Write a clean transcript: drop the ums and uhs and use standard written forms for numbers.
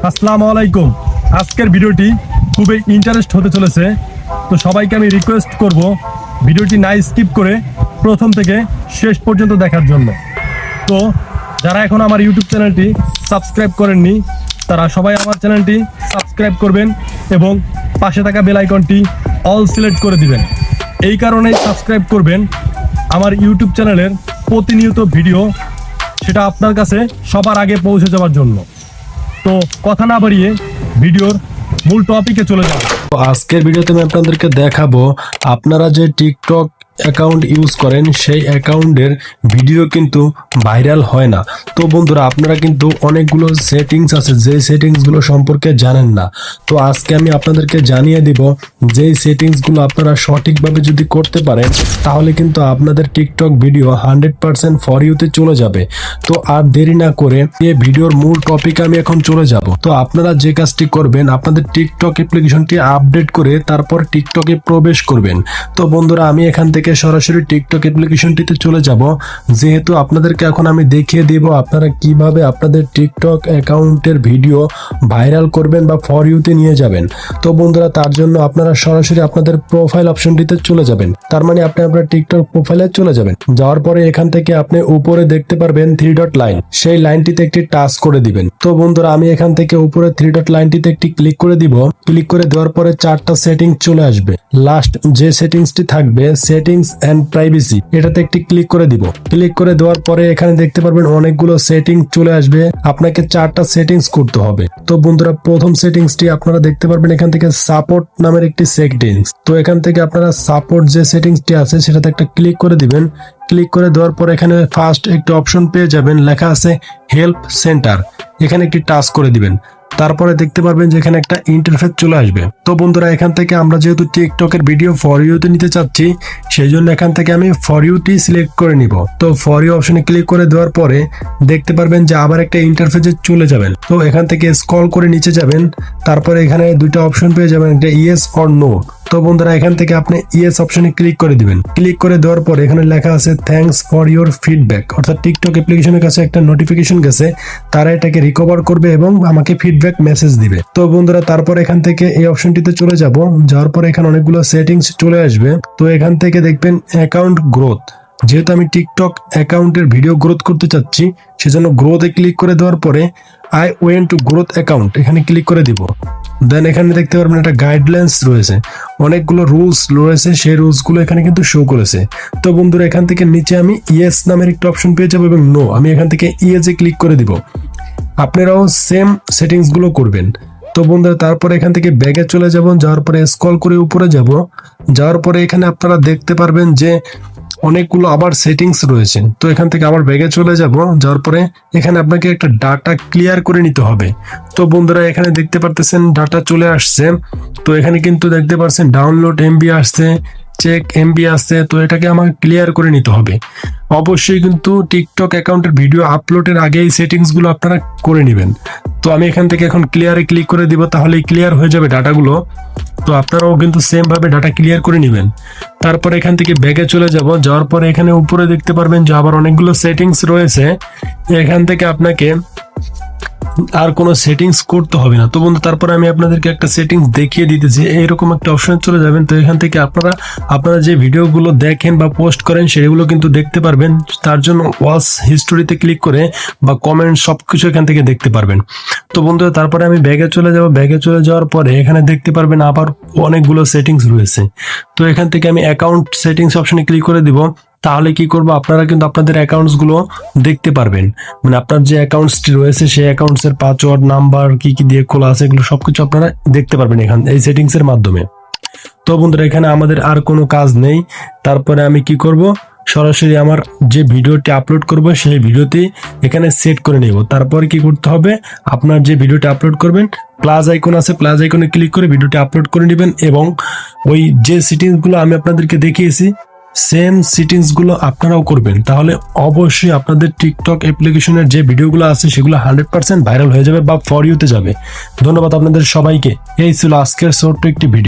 আসসালামু আলাইকুম। আজকের ভিডিওটি খুবই ইন্টারেস্ট হতে চলেছে, তো সবাইকে আমি রিকোয়েস্ট করব ভিডিওটি না স্কিপ করে প্রথম থেকে শেষ পর্যন্ত দেখার জন্য। তো যারা এখন আমার ইউটিউব চ্যানেলটি সাবস্ক্রাইব করেননি তারা সবাই আমার চ্যানেলটি সাবস্ক্রাইব করবেন এবং পাশে থাকা বেল আইকনটি অল সিলেক্ট করে দিবেন। এই কারণেই সাবস্ক্রাইব করবেন, আমার ইউটিউব চ্যানেলের প্রতিনিয়ত ভিডিও সেটা আপনার কাছে সবার আগে পৌঁছে যাওয়ার জন্য। তো কথা না বাড়িয়ে ভিডিওর মূল টপিকে চলে যাব। তো আজকের ভিডিওতে আমি আপনাদেরকে দেখাবো আপনারা যে টিকটক অ্যাকাউন্ট ইউজ করেন সেই অ্যাকাউন্টের ভিডিও কিন্তু ভাইরাল হয় না। তো বন্ধুরা, আপনারা কিন্তু অনেকগুলো সেটিংস আছে যে সেটিংসগুলো সম্পর্কে জানেন না। তো আজকে আমি আপনাদেরকে জানিয়ে দিব যেই সেটিংসগুলো আপনারা সঠিকভাবে যদি করতে পারেন তাহলে কিন্তু আপনাদের টিকটক ভিডিও 100% ফর ইউতে চলে যাবে। তো আর দেরি না করে এই ভিডিওর মূল টপিকে আমি এখন চলে যাব। তো আপনারা যে কাজটি করবেন, আপনাদের টিকটক অ্যাপ্লিকেশনটি আপডেট করে তারপর টিকটকে প্রবেশ করবেন। তো বন্ধুরা, আমি এখান থেকে সরাসরি টিকটক অ্যাপ্লিকেশনটিতে চলে যাব, যেহেতু আপনাদেরকে এখন আমি দেখিয়ে দিব আপনারা কিভাবে আপনাদের টিকটক অ্যাকাউন্টের ভিডিও ভাইরাল করবেন বা ফর ইউতে নিয়ে যাবেন। তো বন্ধুরা, তার জন্য আপনারা সরাসরি আপনাদের প্রোফাইল অপশনটিতে চলে যাবেন। তার মানে আপনি আপনার টিকটক প্রোফাইলে চলে যাবেন। যাওয়ার পরে এখান থেকে আপনি উপরে দেখতে পারবেন 3 ডট লাইন, সেই লাইনটিতে একটি টাচ করে দিবেন। তো বন্ধুরা, আমি এখান থেকে উপরে 3 ডট লাইনটিতে একটি ক্লিক করে দিব। ক্লিক করে দেওয়ার পরে 4টা সেটিংস চলে আসবে। লাস্ট যে সেটিংসটি থাকবে সেটিংস এন্ড প্রাইভেসি, এটাতে একটি ক্লিক করে দিব। ক্লিক করে দেওয়ার পরে এখানে দেখতে পারবেন অনেকগুলো সেটিংস চলে আসবে। আপনাকে 4টা সেটিংস করতে হবে। তো বন্ধুরা, প্রথম সেটিংসটি আপনারা দেখতে পারবেন এখান থেকে সাপোর্ট নামের একটি সেটিংস। তো এখান থেকে আপনারা সাপোর্ট যে সেটিংসটি আছে সেটাতে একটা ক্লিক করে দিবেন। ক্লিক করে দেওয়ার পর এখানে ফার্স্ট একটি অপশন পেয়ে যাবেন, লেখা আছে হেল্প সেন্টার। এখানে একটি টাচ করে দিবেন। তারপরে দেখতে পারবেন যে এখানে একটা ইন্টারফেস চলে আসবে। তো বন্ধুরা, এখান থেকে আমরা যেহেতু টিকটকের ভিডিও ফর ইউতে নিতে চাচ্ছি সেই জন্য এখান থেকে আমি ফর ইউটি সিলেক্ট করে নিব। তো ফর ইউ অপশনে ক্লিক করে দেওয়ার পরে দেখতে পারবেন যে আবার একটা ইন্টারফেসে চলে যাবেন। তো এখান থেকে স্ক্রল করে নিচে যাবেন। তারপরে এখানে দুইটা অপশন পেয়ে যাবেন, একটা ইয়েস অর নো। তো বন্ধুরা, এখান থেকে আপনি ইয়েস অপশনে ক্লিক করে দিবেন। ক্লিক করে দেওয়ার পর এখানে লেখা আছে থ্যাঙ্কস ফর ইউর ফিডব্যাক, অর্থাৎ টিকটক অ্যাপ্লিকেশনের কাছে একটা নোটিফিকেশন গেছে, তারা এটাকে রিকভার করবে এবং আমাকে ফিডব্যাক মেসেজ দিবে। তো বন্ধুরা, তারপর এখান থেকে এই অপশনটিতে চলে যাব। যাওয়ার পর এখানে অনেকগুলো সেটিংস চলে আসবে। তো এখান থেকে দেখবেন অ্যাকাউন্ট গ্রোথ, যেহেতু আমি টিকটক অ্যাকাউন্টের ভিডিও গ্রোথ করতে চাচ্ছি সেজন্য গ্রোথে ক্লিক করে দেওয়ার পরে I went to growth account এখানে ক্লিক করে দিব। দেন এখানে দেখতে পারবেন একটা গাইডলাইন্স রয়েছে, অনেকগুলো রুলস রয়েছে, সেই রুলসগুলো এখানে কিন্তু শো করেছে। তো বন্ধুরা, এখান থেকে নিচে আমি ইয়েস নামের একটা অপশন পেয়ে যাবো এবং নো, আমি এখান থেকে ইয়েসে ক্লিক করে দিব। আপনারাও সেম সেটিংসগুলো করবেন। তো বন্ধুরা, তারপরে এখান থেকে ব্যাগে চলে যাব। যাওয়ার পরে স্ক্রল করে উপরে যাব। যাওয়ার পরে এখানে আপনারা দেখতে পারবেন যে অনেকগুলো আবার সেটিংস রয়েছে। তো এখান থেকে আবার ব্যাগে চলে যাব। যাওয়ার পরে এখানে আপনাকে একটা ডাটা ক্লিয়ার করে নিতে হবে। তো বন্ধুরা, এখানে দেখতে পারতেছেন ডাটা চলে আসছে। তো এখানে কিন্তু দেখতে পাচ্ছেন ডাউনলোড এমবি আসছে, চেক এমবি আসছে। তো এটাকে আমাকে ক্লিয়ার করে নিতে হবে। অবশ্যই কিন্তু টিকটক অ্যাকাউন্টের ভিডিও আপলোডের আগে এই সেটিংসগুলো আপনারা করে নেবেন। তো আমি এখান থেকে এখন ক্লিয়ারে ক্লিক করে দিব, তাহলেই ক্লিয়ার হয়ে যাবে ডাটাগুলো। তো আপনারাও কিন্তু সেম ভাবে ডাটা ক্লিয়ার করে নেবেন। তারপর এখান থেকে ব্যাগে চলে যাব। যাওয়ার পরে এখানে উপরে দেখতে পারবেন যে আবার অনেকগুলো সেটিংস রয়েছে। এখান থেকে আপনাকে আর কোনো সেটিংস করতে হবে না। তো বন্ধু, তারপরে আমি আপনাদেরকে একটা সেটিংস দেখিয়ে দিতেছি। এইরকম একটা অপশন চলে যাবেন। তো এখান থেকে আপনারা যে ভিডিওগুলো দেখেন বা পোস্ট করেন সেগুলো কিন্তু দেখতে পারবেন। তার জন্য ওয়াচ হিস্টোরিতে ক্লিক করে বা কমেন্ট সবকিছু এখান থেকে দেখতে পারবেন। তো বন্ধুরা, তারপরে আমি ব্যাগে চলে যাব। ব্যাগে চলে যাওয়ার পরে এখানে দেখতে পারবেন আবার অনেকগুলো সেটিংস রয়েছে। তো এখান থেকে আমি অ্যাকাউন্ট সেটিংস অপশনে ক্লিক করে দিব। তাহলে কি করবো, আপনারা কিন্তু আপনাদের অ্যাকাউন্টস গুলো দেখতে পারবেন। মানে আপনার যে অ্যাকাউন্টসটি রয়েছে সেই অ্যাকাউন্টস এর পাসওয়ার্ড, নাম্বার কি কি দিয়ে খোলা আছে এগুলো সবকিছু আপনারা দেখতে পারবেন এই সেটিংস এর মাধ্যমে। তো বন্ধুরা, এখানে আমাদের আর কোনো কাজ নেই। তারপরে আমি কি করব, সরাসরি আমার যে ভিডিওটি আপলোড করব সেই ভিডিওটি এখানে সেট করে নেব। তারপরে কি করতে হবে, আপনার যে ভিডিওটি আপলোড করবেন প্লাস আইকন আছে, প্লাস আইকনে ক্লিক করে ভিডিওটি আপলোড করে নেবেন এবং ওই যে সেটিংসগুলো আমি আপনাদেরকে দেখিয়েছি সেম সেটিংসগুলো আপনারাও করবেন। তাহলে অবশ্যই আপনাদের টিকটক অ্যাপ্লিকেশনের যে ভিডিওগুলো আছে সেগুলো 100% ভাইরাল হয়ে যাবে বা ফর ইউতে যাবে। ধন্যবাদ আপনাদের সবাইকে। এই ছিল আজকের ছোট্ট একটি ভিডিও।